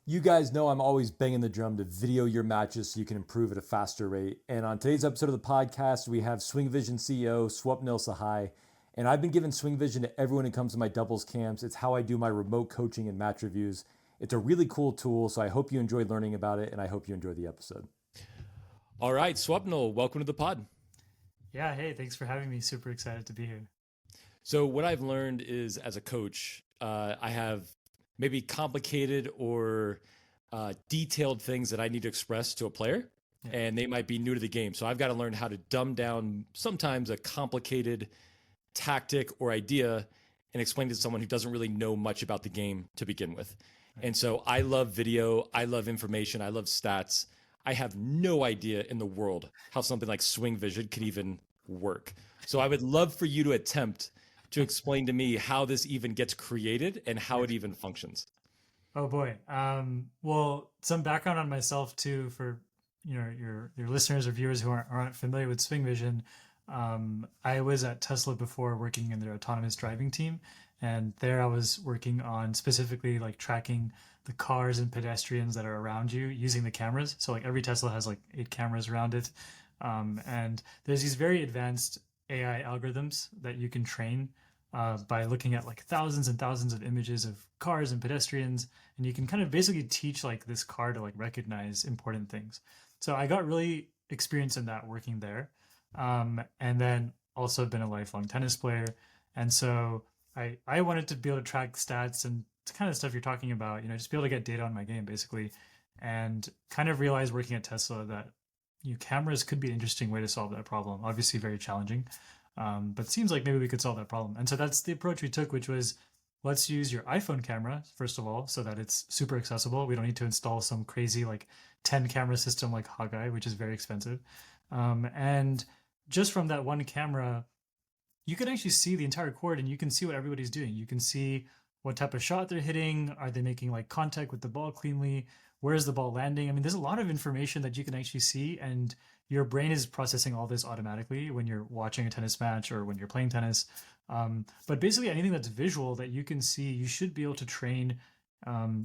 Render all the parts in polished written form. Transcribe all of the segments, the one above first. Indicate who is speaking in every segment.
Speaker 1: You guys know I'm always banging the drum to video your matches so you can improve at a faster rate. And on today's episode of the podcast, we have SwingVision CEO Swapnil Sahai. And I've been giving SwingVision to everyone who comes to my doubles camps. It's how I do my remote coaching and match reviews. It's a really cool tool, so I hope you enjoyed learning about it, and I hope you enjoy the episode.
Speaker 2: All right, Swapnil, welcome to the pod.
Speaker 3: Yeah, hey, thanks for having me. Super excited to be here.
Speaker 2: So, what I've learned is as a coach, I have maybe complicated or detailed things that I need to express to a player,
Speaker 3: Yeah.
Speaker 2: and they might be new to the game. So, I've got to learn how to dumb down sometimes a complicated tactic or idea and explain it to someone who doesn't really know much about the game to begin with. And so, I love video, I love information, I love stats. I have no idea in the world how something like SwingVision could even work. So I would love for you to attempt to explain to me how this even gets created and how it even functions.
Speaker 3: Oh boy. Well, some background on myself too for your listeners or viewers who aren't familiar with SwingVision. I was at Tesla before working in their autonomous driving team, and there I was working on specifically like tracking the cars and pedestrians that are around you using the cameras. So like every Tesla has like 8 cameras around it, and there's these very advanced AI algorithms that you can train by looking at like thousands and thousands of images of cars and pedestrians, and you can kind of basically teach like this car to like recognize important things. So I got really experienced in that working there, and then also been a lifelong tennis player, and so I wanted to be able to track stats and the kind of stuff you're talking about, just be able to get data on my game basically, and kind of realize working at Tesla that cameras could be an interesting way to solve that problem. Obviously, very challenging, but it seems like maybe we could solve that problem. And so that's the approach we took, which was let's use your iPhone camera first of all, so that it's super accessible. We don't need to install some crazy like 10 camera system like Hawkeye, which is very expensive. And just from that one camera, you can actually see the entire court and you can see what everybody's doing. You can see what type of shot they're hitting. Are they making like contact with the ball cleanly? Where is the ball landing? I mean, there's a lot of information that you can actually see, and your brain is processing all this automatically when you're watching a tennis match or when you're playing tennis. But basically, anything that's visual that you can see, you should be able to train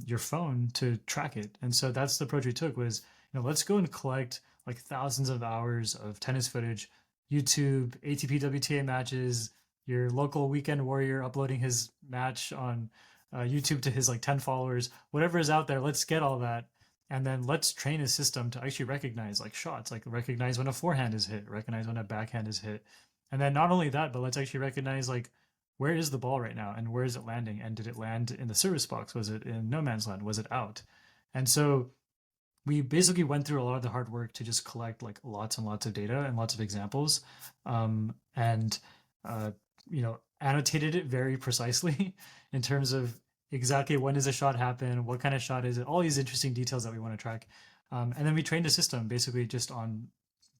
Speaker 3: your phone to track it. And so that's the approach we took was, let's go and collect like thousands of hours of tennis footage, YouTube, ATP WTA matches, your local weekend warrior uploading his match on YouTube to his like 10 followers, whatever is out there. Let's get all that. And then let's train a system to actually recognize like shots, like recognize when a forehand is hit, recognize when a backhand is hit. And then not only that, but let's actually recognize like where is the ball right now and where is it landing? And did it land in the service box? Was it in no man's land? Was it out? And so we basically went through a lot of the hard work to just collect like lots and lots of data and lots of examples, and uh, annotated it very precisely in terms of exactly when does a shot happen, what kind of shot is it, all these interesting details that we want to track. And then we trained a system basically just on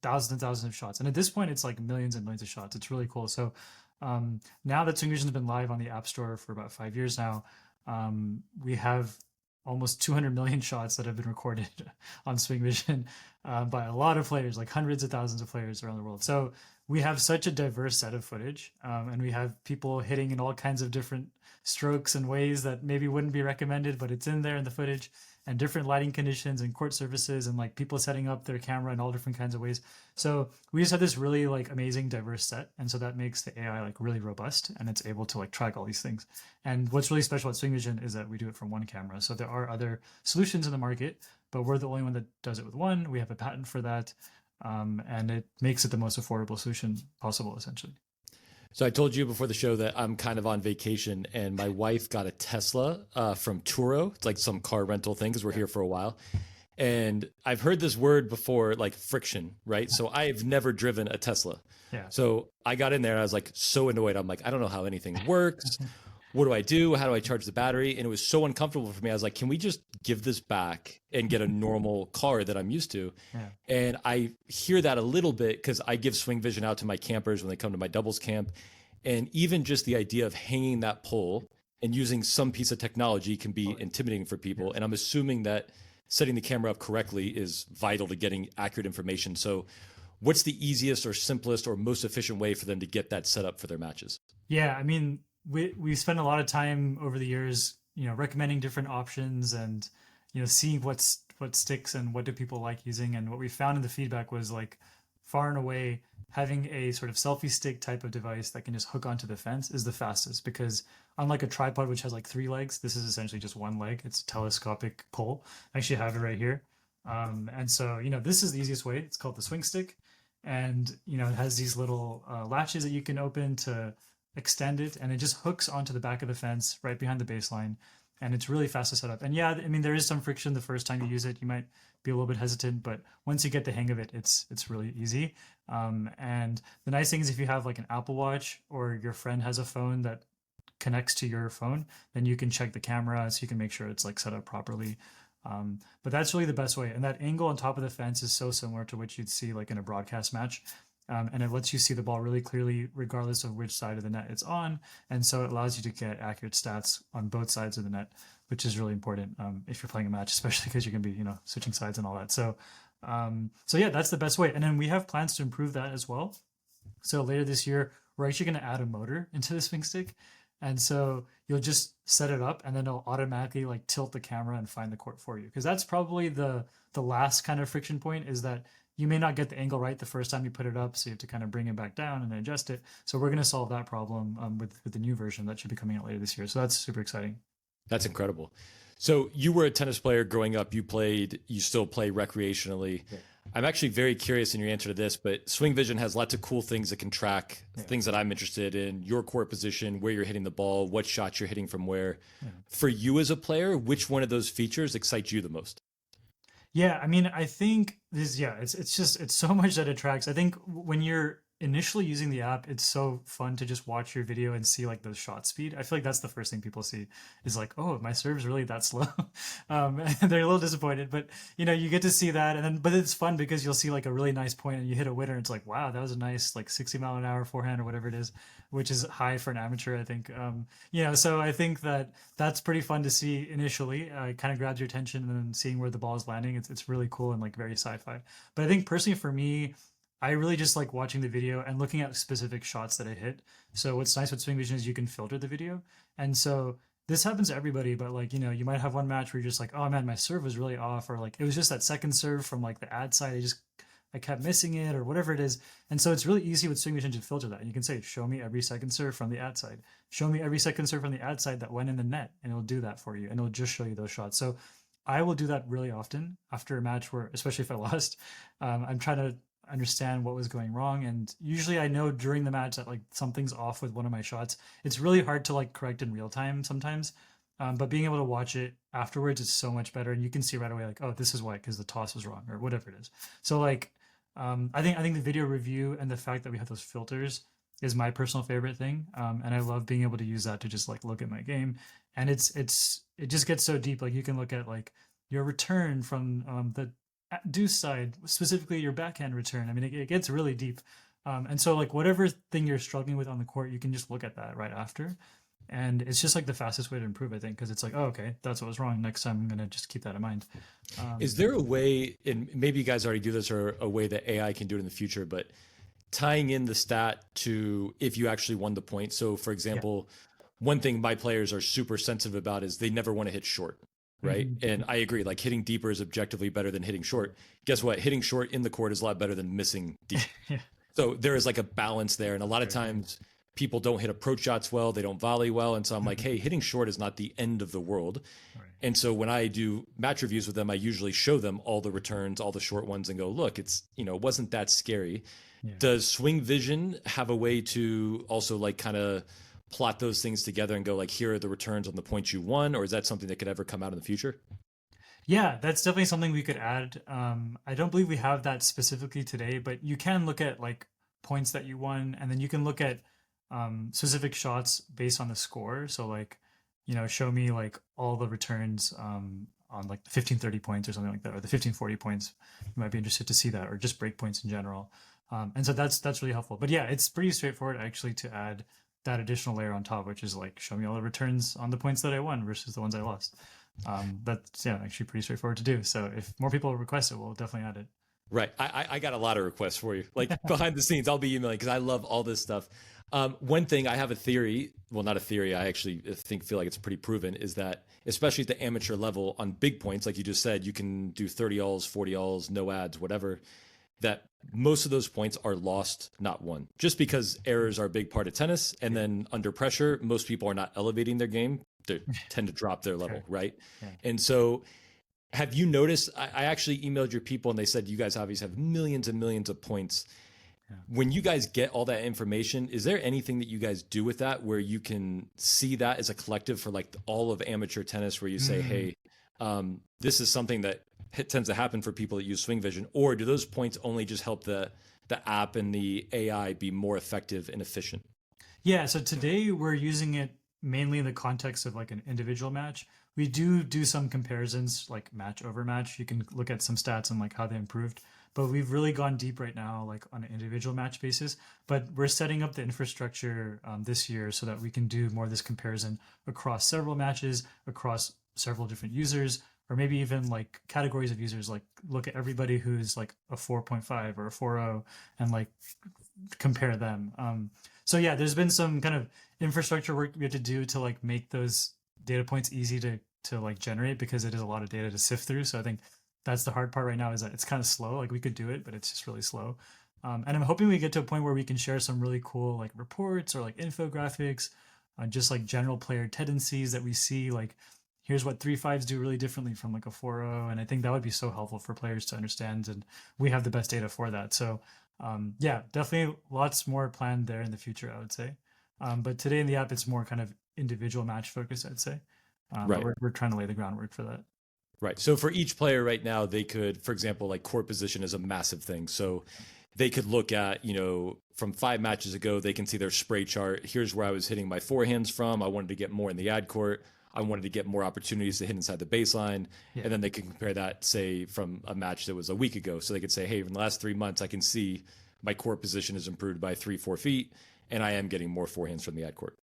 Speaker 3: thousands and thousands of shots. And at this point, it's like millions and millions of shots. It's really cool. So now that SwingVision has been live on the App Store for about 5 years now, we have almost 200 million shots that have been recorded on SwingVision by a lot of players, like hundreds of thousands of players around the world. So we have such a diverse set of footage, and we have people hitting in all kinds of different strokes and ways that maybe wouldn't be recommended, but it's in there in the footage, and different lighting conditions and court surfaces and like people setting up their camera in all different kinds of ways. So we just have this really like amazing diverse set, and so that makes the AI like really robust, and it's able to like track all these things. And what's really special at SwingVision is that we do it from one camera. So there are other solutions in the market, but we're the only one that does it with one. We have a patent for that, and it makes it the most affordable solution possible, essentially.
Speaker 2: So I told you before the show that I'm kind of on vacation, and my wife got a Tesla from Turo. It's like some car rental thing because we're here for a while. And I've heard this word before, like friction, right? So I've never driven a Tesla.
Speaker 3: Yeah.
Speaker 2: So I got in there and I was like so annoyed. I'm like, I don't know how anything works. What do I do? How do I charge the battery? And it was so uncomfortable for me. I was like, can we just give this back and get a normal car that I'm used to?
Speaker 3: Yeah.
Speaker 2: And I hear that a little bit because I give SwingVision out to my campers when they come to my doubles camp. And even just the idea of hanging that pole and using some piece of technology can be intimidating for people. And I'm assuming that setting the camera up correctly is vital to getting accurate information. So what's the easiest or simplest or most efficient way for them to get that set up for their matches?
Speaker 3: Yeah, I mean, we spent a lot of time over the years, recommending different options, and seeing what sticks and what do people like using. And what we found in the feedback was like far and away having a sort of selfie stick type of device that can just hook onto the fence is the fastest, because unlike a tripod which has like 3 legs, this is essentially just one leg. It's a telescopic pole. I actually have it right here. And so, this is the easiest way. It's called the swing stick. And, it has these little latches that you can open to extend it. And it just hooks onto the back of the fence right behind the baseline. And it's really fast to set up. And yeah, I mean, there is some friction the first time you use it. You might be a little bit hesitant, but once you get the hang of it, it's really easy. And the nice thing is if you have like an Apple Watch or your friend has a phone that connects to your phone, then you can check the camera so you can make sure it's like set up properly. But that's really the best way. And that angle on top of the fence is so similar to what you'd see like in a broadcast match. And it lets you see the ball really clearly, regardless of which side of the net it's on. And so it allows you to get accurate stats on both sides of the net, which is really important if you're playing a match, especially because you can be, switching sides and all that. So yeah, that's the best way. And then we have plans to improve that as well. So later this year, we're actually going to add a motor into the swing stick. And so you'll just set it up and then it'll automatically like tilt the camera and find the court for you. Because that's probably the last kind of friction point, is that you may not get the angle right the first time you put it up. So you have to kind of bring it back down and adjust it. So we're going to solve that problem with the new version that should be coming out later this year. So that's super exciting.
Speaker 2: That's incredible. So you were a tennis player growing up. You still play recreationally. Yeah. I'm actually very curious in your answer to this, but SwingVision has lots of cool things that can track things that I'm interested in: your court position, where you're hitting the ball, what shots you're hitting from where. Yeah. For you as a player, which one of those features excites you the most?
Speaker 3: Yeah, I mean, I think it's so much that it tracks. I think when you're initially using the app, it's so fun to just watch your video and see like the shot speed. I feel like that's the first thing people see is like, oh, my serve's really that slow. And they're a little disappointed, but you get to see that. And then, but it's fun because you'll see like a really nice point and you hit a winner. And it's like, wow, that was a nice like 60-mile-an-hour forehand or whatever it is, which is high for an amateur, I think. So I think that's pretty fun to see initially. It kind of grabs your attention, and then seeing where the ball is landing, it's really cool and like very sci-fi. But I think personally for me, I really just like watching the video and looking at specific shots that I hit. So what's nice with SwingVision is you can filter the video. And so this happens to everybody, but like, you might have one match where you're just like, oh man, my serve was really off, or like it was just that second serve from like the ad side. I kept missing it or whatever it is. And so it's really easy with SwingVision to filter that. And you can say, show me every second serve from the ad side. Show me every second serve from the ad side that went in the net. And it'll do that for you. And it'll just show you those shots. So I will do that really often after a match where, especially if I lost, I'm trying to understand what was going wrong. And usually I know during the match that like something's off with one of my shots. It's really hard to like correct in real time sometimes. But being able to watch it afterwards is so much better. And you can see right away, like, oh, this is why, because the toss was wrong or whatever it is. So like, I think the video review and the fact that we have those filters is my personal favorite thing. And I love being able to use that to just like look at my game. And it just gets so deep. Like you can look at like your return from the deuce side, specifically your backhand return. I mean, it gets really deep. And so like whatever thing you're struggling with on the court, you can just look at that right after. And it's just like the fastest way to improve, I think, because it's like, oh, okay, that's what was wrong. Next time I'm going to just keep that in mind.
Speaker 2: Is there a way, and maybe you guys already do this, or a way that AI can do it in the future, but tying in the stat to if you actually won the point? So for example, one thing my players are super sensitive about is they never want to hit short. Right. Mm-hmm. And I agree, like hitting deeper is objectively better than hitting short. Guess what? Hitting short in the court is a lot better than missing deep. Yeah. So there is like a balance there. And a lot of times people don't hit approach shots well, they don't volley well. And so I'm like, hey, hitting short is not the end of the world. Right. And so when I do match reviews with them, I usually show them all the returns, all the short ones, and go, look, it's, it wasn't that scary. Yeah. Does SwingVision have a way to also like kind of plot those things together and go like, here are the returns on the points you won? Or is that something that could ever come out in the future?
Speaker 3: Yeah, that's definitely something we could add. I don't believe we have that specifically today, but you can look at like points that you won, and then you can look at specific shots based on the score. So like, show me like all the returns on like the 1530 points or something like that, or the 1540 points. You might be interested to see that, or just break points in general. And so that's really helpful. But yeah, it's pretty straightforward actually to add that additional layer on top, which is like, show me all the returns on the points that I won versus the ones I lost. That's actually pretty straightforward to do. So if more people request it, we'll definitely add it.
Speaker 2: Right. I got a lot of requests for you, like behind the scenes. I'll be emailing because I love all this stuff. One thing I have a theory, well, not a theory, I actually feel like it's pretty proven, is that especially at the amateur level on big points, like you just said, you can do 30 alls, 40 alls, no ads, whatever, that most of those points are lost, not won, just because errors are a big part of tennis. And then under pressure, most people are not elevating their game. They tend to drop their level,
Speaker 3: Sure.
Speaker 2: right?
Speaker 3: Yeah.
Speaker 2: And so have you noticed, I actually emailed your people and they said, you guys obviously have millions and millions of points.
Speaker 3: Yeah.
Speaker 2: When you guys get all that information, is there anything that you guys do with that where you can see that as a collective for like all of amateur tennis where you say, hey, this is something that tends to happen for people that use SwingVision, or do those points only just help the app and the AI be more effective and efficient?
Speaker 3: Yeah, so today we're using it mainly in the context of like an individual match. We do some comparisons like match over match. You can look at some stats and like how they improved, but we've really gone deep right now like on an individual match basis. But we're setting up the infrastructure this year so that we can do more of this comparison across several matches, across several different users, or maybe even like categories of users, like look at everybody who's like a 4.5 or a 4.0 and like compare them. So yeah, there's been some kind of infrastructure work we have to do to like make those data points easy to like generate, because it is a lot of data to sift through. So I think that's the hard part right now, is that it's kind of slow. Like we could do it, but it's just really slow. And I'm hoping we get to a point where we can share some really cool like reports or like infographics on just like general player tendencies that we see. Like here's what 3.5s do really differently from like a 4.0, and I think that would be so helpful for players to understand. And we have the best data for that. So yeah, definitely lots more planned there in the future, I would say. But today in the app, it's more kind of individual match focused, I'd say.
Speaker 2: Right.
Speaker 3: But we're trying to lay the groundwork for that.
Speaker 2: Right. So for each player right now, they could, for example, like court position is a massive thing. So they could look at, from 5 matches ago, they can see their spray chart. Here's where I was hitting my forehands from. I wanted to get more in the ad court. I wanted to get more opportunities to hit inside the baseline.
Speaker 3: Yeah.
Speaker 2: And then they can compare that, say, from a match that was a week ago. So they could say, hey, in the last 3 months, I can see my court position has improved by 3-4 feet, and I am getting more forehands from the ad court.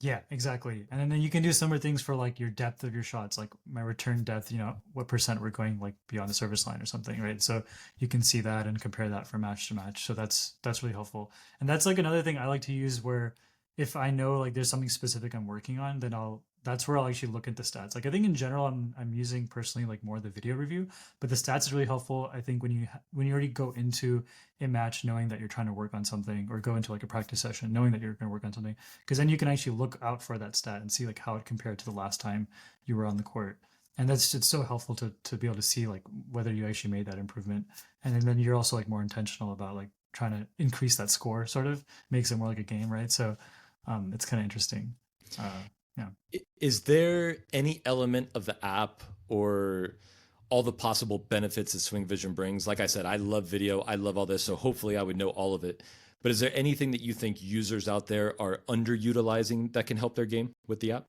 Speaker 3: Yeah, exactly. And then you can do similar things for like your depth of your shots, like my return depth, what percent we're going like beyond the service line or something, right? So you can see that and compare that from match to match. So that's really helpful. And that's like another thing I like to use, where if I know like there's something specific I'm working on, then that's where I'll actually look at the stats. Like I think in general, I'm using personally like more the video review, but the stats is really helpful. I think when you already go into a match knowing that you're trying to work on something, or go into like a practice session knowing that you're going to work on something, because then you can actually look out for that stat and see like how it compared to the last time you were on the court. And it's so helpful to be able to see like whether you actually made that improvement. And then you're also like more intentional about like trying to increase that score, sort of makes it more like a game, right? So it's kind of interesting. Yeah.
Speaker 2: Is there any element of the app or all the possible benefits that SwingVision brings? Like I said, I love video. I love all this. So hopefully I would know all of it. But is there anything that you think users out there are underutilizing that can help their game with the app?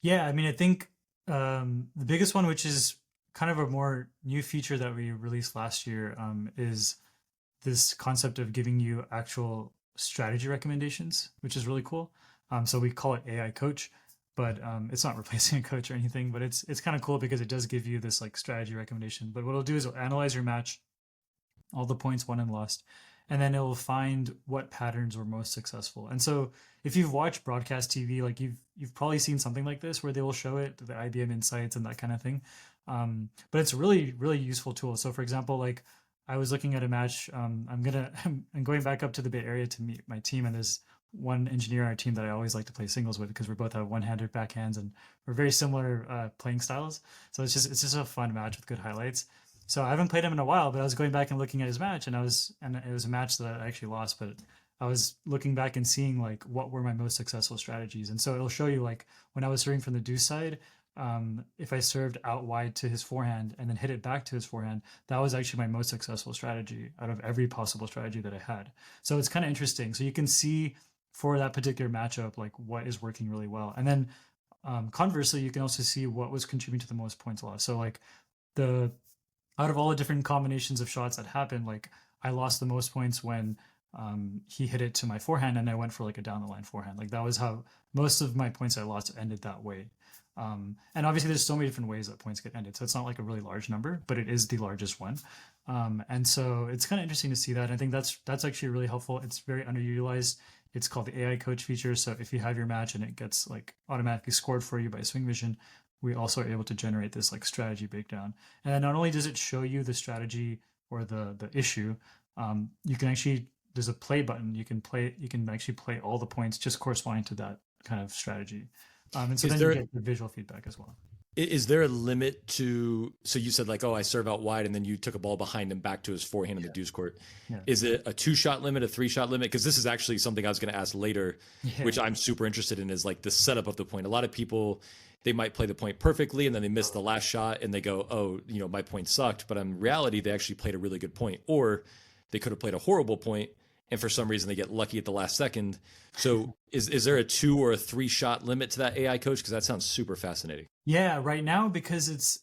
Speaker 3: Yeah, I mean, I think the biggest one, which is kind of a more new feature that we released last year, is this concept of giving you actual strategy recommendations, which is really cool. So we call it AI Coach, but it's not replacing a coach or anything. But it's kind of cool because it does give you this like strategy recommendation. But what it'll do is it'll analyze your match, all the points won and lost, and then it'll find what patterns were most successful. And so if you've watched broadcast TV, like you've probably seen something like this where they will show it, the IBM insights and that kind of thing. But it's a really, really useful tool. So for example, like I was looking at a match. I'm going back up to the Bay Area to meet my team, and there's one engineer on our team that I always like to play singles with, because we both have one-handed backhands and we're very similar playing styles. So it's just a fun match with good highlights. So I haven't played him in a while, but I was going back and looking at his match, and it was a match that I actually lost, but I was looking back and seeing like what were my most successful strategies. And so it'll show you like when I was serving from the deuce side, if I served out wide to his forehand and then hit it back to his forehand, that was actually my most successful strategy out of every possible strategy that I had. So it's kind of interesting. So you can see for that particular matchup, like what is working really well. And then conversely, you can also see what was contributing to the most points lost. So like out of all the different combinations of shots that happened, like I lost the most points when he hit it to my forehand and I went for like a down the line forehand. Like that was how most of my points I lost ended that way. And obviously there's so many different ways that points get ended. So it's not like a really large number, but it is the largest one. And so it's kind of interesting to see that. I think that's actually really helpful. It's very underutilized It's called the AI coach feature. So if you have your match and it gets like automatically scored for you by SwingVision, we also are able to generate this like strategy breakdown. And then not only does it show you the strategy or the issue, you can actually, there's a play button. You can actually play all the points just corresponding to that kind of strategy. And so
Speaker 2: Is
Speaker 3: then
Speaker 2: there
Speaker 3: you get the visual feedback as well.
Speaker 2: is there a limit to, so you said like, oh, I serve out wide and then you took a ball behind him back to his forehand in the deuce court.
Speaker 3: Yeah.
Speaker 2: Is it a 2-shot limit, a 3-shot limit? Because this is actually something I was going to ask later,
Speaker 3: Yeah.
Speaker 2: which I'm super interested in, is like the setup of the point. A lot of people, they might play the point perfectly and then they miss the last shot and they go, oh, my point sucked. But in reality, they actually played a really good point, or they could have played a horrible point and for some reason they get lucky at the last second. So is there a 2 or a 3-shot limit to that AI coach? Because that sounds super fascinating.
Speaker 3: Yeah, right now, because it's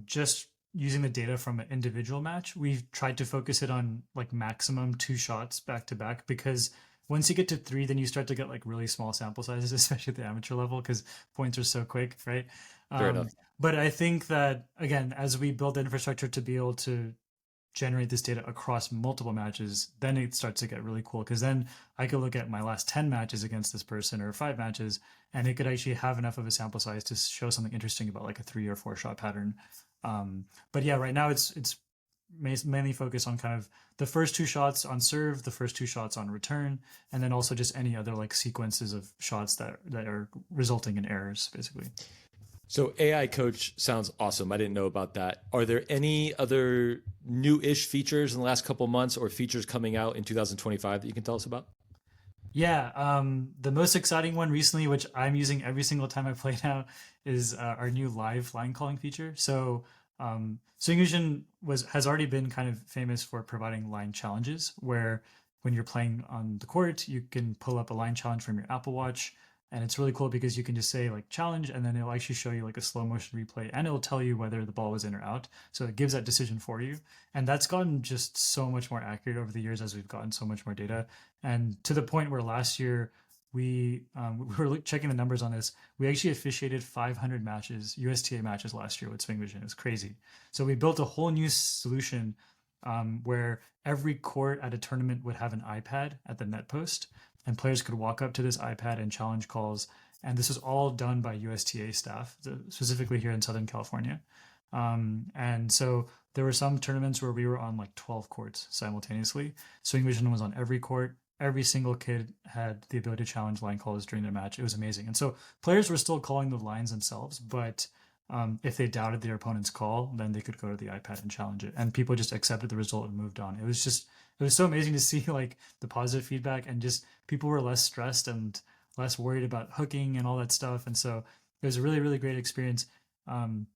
Speaker 3: just using the data from an individual match, we've tried to focus it on like maximum 2 shots back to back, because once you get to 3, then you start to get like really small sample sizes, especially at the amateur level, because points are so quick, right?
Speaker 2: Fair enough.
Speaker 3: But I think that, again, as we build the infrastructure to be able to generate this data across multiple matches, then it starts to get really cool, because then I could look at my last 10 matches against this person or 5 matches, and it could actually have enough of a sample size to show something interesting about like a 3 or 4 shot pattern. But yeah, right now it's mainly focused on kind of the first 2 shots on serve, the first 2 shots on return, and then also just any other like sequences of shots that are resulting in errors, basically.
Speaker 2: So AI coach sounds awesome. I didn't know about that. Are there any other new-ish features in the last couple of months or features coming out in 2025 that you can tell us about?
Speaker 3: Yeah, the most exciting one recently, which I'm using every single time I play now, is our new live line calling feature. So SwingVision has already been kind of famous for providing line challenges, where when you're playing on the court, you can pull up a line challenge from your Apple Watch. And it's really cool because you can just say like challenge, and then it'll actually show you like a slow motion replay, and it'll tell you whether the ball was in or out. So it gives that decision for you. And that's gotten just so much more accurate over the years as we've gotten so much more data. And to the point where last year we were checking the numbers on this. We actually officiated 500 matches, USTA matches last year with SwingVision. It was crazy. So we built a whole new solution where every court at a tournament would have an iPad at the net post, and players could walk up to this iPad and challenge calls. And this was all done by USTA staff, specifically here in Southern California. And so there were some tournaments where we were on like 12 courts simultaneously. SwingVision was on every court. Every single kid had the ability to challenge line calls during their match. It was amazing. And so players were still calling the lines themselves, but if they doubted their opponent's call, then they could go to the iPad and challenge it. And people just accepted the result and moved on. It was so amazing to see like the positive feedback, and just people were less stressed and less worried about hooking and all that stuff. And so it was a really, really great experience. And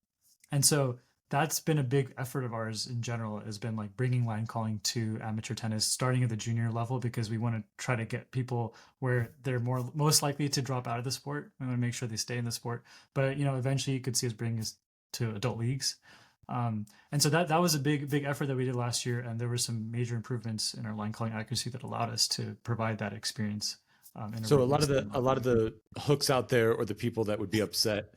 Speaker 3: so that's been a big effort of ours in general, has been like bringing line calling to amateur tennis, starting at the junior level, because we want to try to get people where they're most likely to drop out of the sport. We want to make sure they stay in the sport. But eventually you could see us bringing us to adult leagues. And so that was a big effort that we did last year, and there were some major improvements in our line calling accuracy that allowed us to provide that experience.
Speaker 2: So a lot of the hooks out there, or the people that would be upset,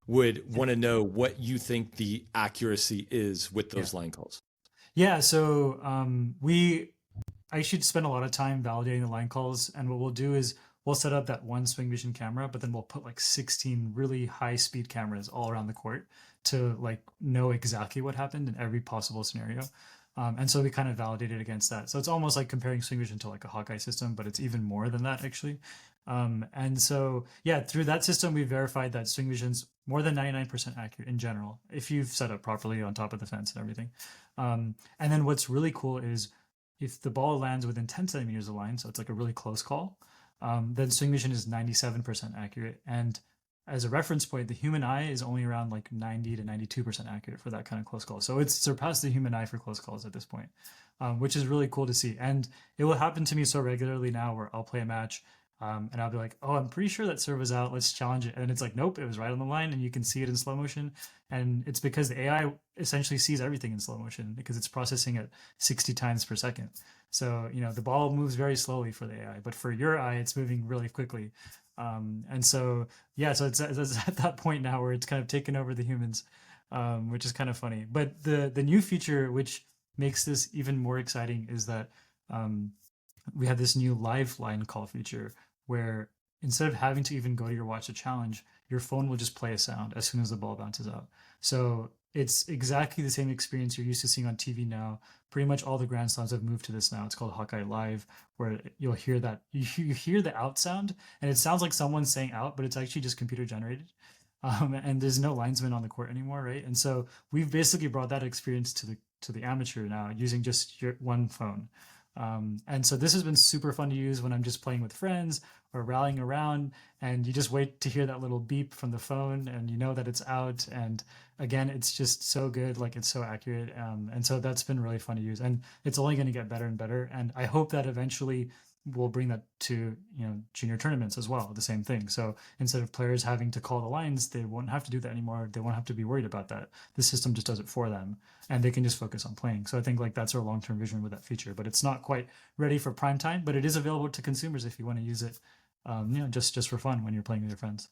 Speaker 2: would want to know what you think the accuracy is with those line calls.
Speaker 3: Yeah, so we actually spend a lot of time validating the line calls, and what we'll do is we'll set up that one SwingVision camera, but then we'll put like 16 really high speed cameras all around the court to like know exactly what happened in every possible scenario. And so we kind of validated against that. So it's almost like comparing SwingVision to like a Hawkeye system, but it's even more than that actually. And so, yeah, through that system, we verified that SwingVision's more than 99% accurate in general, if you've set up properly on top of the fence and everything. And then what's really cool is if the ball lands within 10 centimeters of the line, so it's like a really close call, then SwingVision is 97% accurate. And as a reference point, the human eye is only around like 90 to 92% accurate for that kind of close call. So it's surpassed the human eye for close calls at this point, which is really cool to see. And it will happen to me so regularly now where I'll play a match and I'll be like, oh, I'm pretty sure that serve was out. Let's challenge it. And it's like, nope, it was right on the line, and you can see it in slow motion. And it's because the AI essentially sees everything in slow motion because it's processing at 60 times per second. So, the ball moves very slowly for the AI, but for your eye, it's moving really quickly. And so, yeah, so it's at that point now where it's kind of taken over the humans, which is kind of funny. But the new feature, which makes this even more exciting, is that we have this new live line call feature where instead of having to even go to your watch to challenge, your phone will just play a sound as soon as the ball bounces out. So it's exactly the same experience you're used to seeing on TV now. Pretty much all the Grand Slams have moved to this now. It's called Hawkeye Live, where you'll hear that you hear the out sound, and it sounds like someone's saying out, but it's actually just computer generated. And there's no linesman on the court anymore, right? And so we've basically brought that experience to the amateur now using just your one phone. And so this has been super fun to use when I'm just playing with friends or rallying around, and you just wait to hear that little beep from the phone, and you know that it's out. And again, it's just so good, like it's so accurate. And so that's been really fun to use, and it's only going to get better and better. And I hope that eventually we'll bring that to junior tournaments as well, the same thing. So instead of players having to call the lines, they won't have to do that anymore. They won't have to be worried about that. The system just does it for them, and they can just focus on playing. So I think like that's our long-term vision with that feature, but it's not quite ready for prime time, but it is available to consumers if you want to use it, just for fun when you're playing with your friends.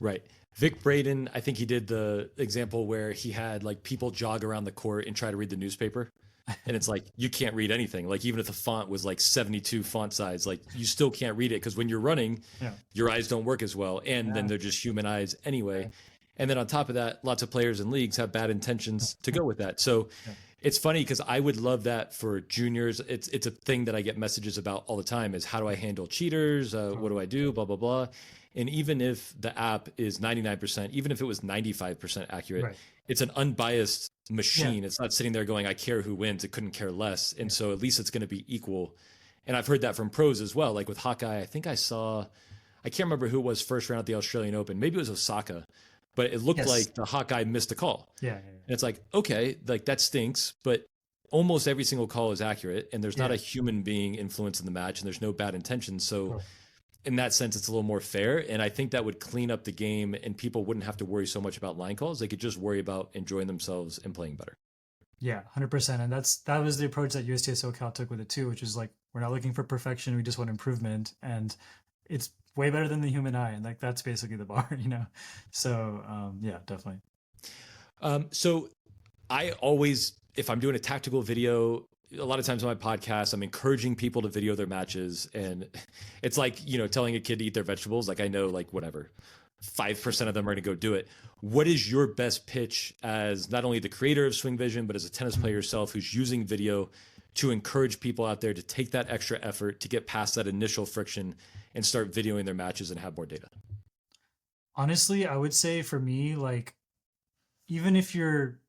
Speaker 2: Right. Vic Braden, I think he did the example where he had like people jog around the court and try to read the newspaper. And it's like, you can't read anything. Like, even if the font was like 72 font size, like you still can't read it because when you're running, your eyes don't work as well. And then they're just human eyes anyway. And then on top of that, lots of players in leagues have bad intentions to go with that. So it's funny because I would love that for juniors. It's a thing that I get messages about all the time is how do I handle cheaters? What do I do? Blah, blah, blah. And even if the app is 99%, even if it was 95% accurate, it's an unbiased machine. It's not sitting there going, I care who wins. It couldn't care less. And so at least it's going to be equal. And I've heard that from pros as well. Like with Hawkeye, I think I can't remember who it was first round at the Australian Open. Maybe it was Osaka, but it looked like the Hawkeye missed a call. And it's like, okay, like that stinks, but almost every single call is accurate. And there's not a human being influencing the match, and there's no bad intentions. So in that sense, it's a little more fair. And I think that would clean up the game, and people wouldn't have to worry so much about line calls. They could just worry about enjoying themselves and playing better.
Speaker 3: Yeah, 100%. And that was the approach that USTA SoCal took with it too, which is like, we're not looking for perfection. We just want improvement. And it's way better than the human eye. And like, that's basically the bar, So yeah, definitely.
Speaker 2: So I always, if I'm doing a tactical video, a lot of times on my podcast, I'm encouraging people to video their matches. And it's like, telling a kid to eat their vegetables. Like, I know, like, whatever, 5% of them are going to go do it. What is your best pitch as not only the creator of SwingVision, but as a tennis player yourself who's using video to encourage people out there to take that extra effort to get past that initial friction and start videoing their matches and have more data?
Speaker 3: Honestly, I would say for me, like, even if you're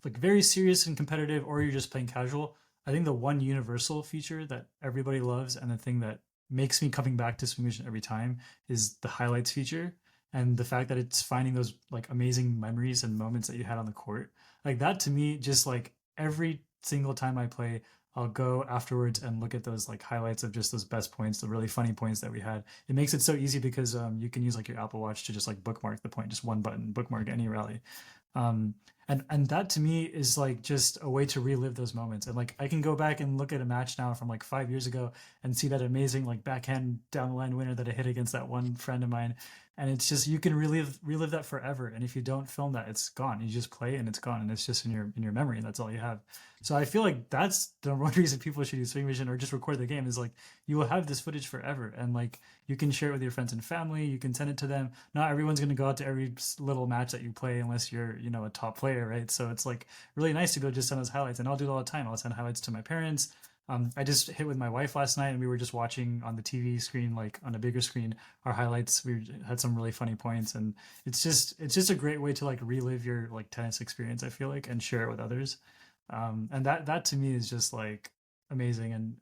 Speaker 3: like very serious and competitive or you're just playing casual, I think the one universal feature that everybody loves and the thing that makes me coming back to SwingVision every time is the highlights feature, and the fact that it's finding those like amazing memories and moments that you had on the court. Like that to me, just like every single time I play, I'll go afterwards and look at those like highlights of just those best points, the really funny points that we had. It makes it so easy because you can use like your Apple Watch to just like bookmark the point, just one button, bookmark any rally. And that to me is like just a way to relive those moments. And like I can go back and look at a match now from like 5 years ago and see that amazing like backhand down the line winner that I hit against that one friend of mine. And it's just, you can relive that forever. And if you don't film that, it's gone. You just play and it's gone, and it's just in your memory, and that's all you have. So I feel like that's the one reason people should use SwingVision or just record the game, is like you will have this footage forever, and like you can share it with your friends and family. You can send it to them. Not everyone's going to go out to every little match that you play unless you're a top player, right? So it's like really nice to be able to just send those highlights, and I'll do it all the time. I'll send highlights to my parents. I just hit with my wife last night, and we were just watching on the TV screen, like on a bigger screen, our highlights. We had some really funny points, and it's just a great way to like relive your like tennis experience, I feel like, and share it with others. And that to me is just like amazing, and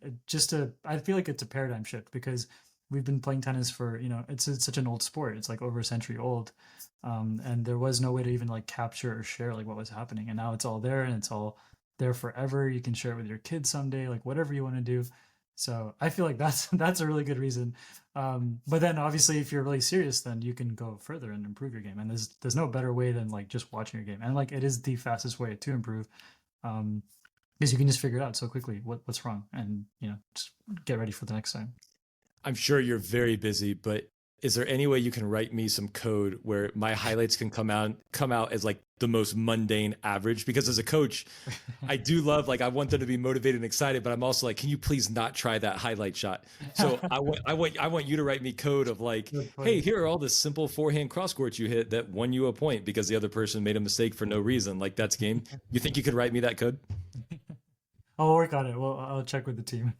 Speaker 3: I feel like it's a paradigm shift, because we've been playing tennis for it's such an old sport. It's like over a century old, and there was no way to even like capture or share like what was happening, and now it's all there, and it's all there forever. You can share it with your kids someday, like whatever you want to do. So I feel like that's a really good reason. But then obviously if you're really serious, then you can go further and improve your game. And there's no better way than like just watching your game. And like it is the fastest way to improve. Because you can just figure it out so quickly what's wrong, and just get ready for the next time.
Speaker 2: I'm sure you're very busy, but is there any way you can write me some code where my highlights can come out as like the most mundane average? Because as a coach, I do love, like, I want them to be motivated and excited, but I'm also like, can you please not try that highlight shot? So I want you to write me code of like, hey, here are all the simple forehand cross courts you hit that won you a point because the other person made a mistake for no reason. Like, that's game. You think you could write me that code?
Speaker 3: I'll work on it. Well, I'll check with the team.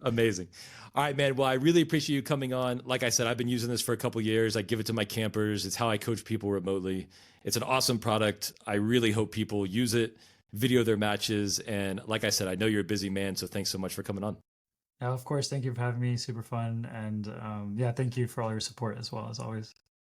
Speaker 2: Amazing. All right, man. Well, I really appreciate you coming on. Like I said, I've been using this for a couple of years. I give it to my campers. It's how I coach people remotely. It's an awesome product. I really hope people use it, video their matches. And like I said, I know you're a busy man, so thanks so much for coming on.
Speaker 3: Of course. Thank you for having me. Super fun. And yeah, thank you for all your support as well, as always.